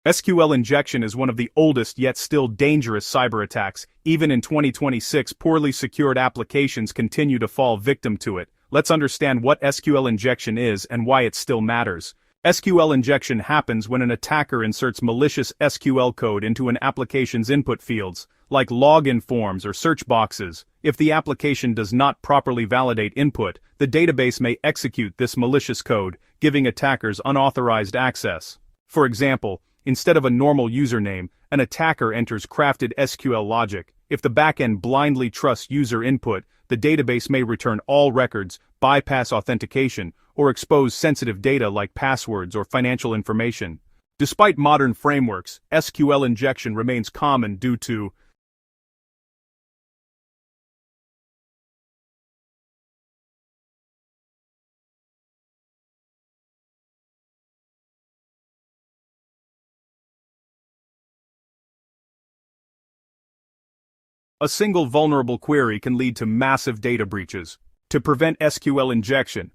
SQL injection is one of the oldest yet still dangerous cyber attacks. Even in 2026, poorly secured applications continue to fall victim to it. Let's understand what SQL injection is and why it still matters. SQL injection happens when an attacker inserts malicious SQL code into an application's input fields, like login forms or search boxes. If the application does not properly validate input, the database may execute this malicious code, giving attackers unauthorized access. For example, instead of a normal username, an attacker enters crafted SQL logic. If the backend blindly trusts user input, the database may return all records, bypass authentication, or expose sensitive data like passwords or financial information. Despite modern frameworks, SQL injection remains common due to a single vulnerable query can lead to massive data breaches. To prevent SQL injection,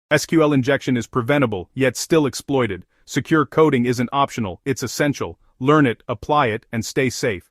SQL injection is preventable, yet still exploited. Secure coding isn't optional, it's essential. Learn it, apply it, and stay safe.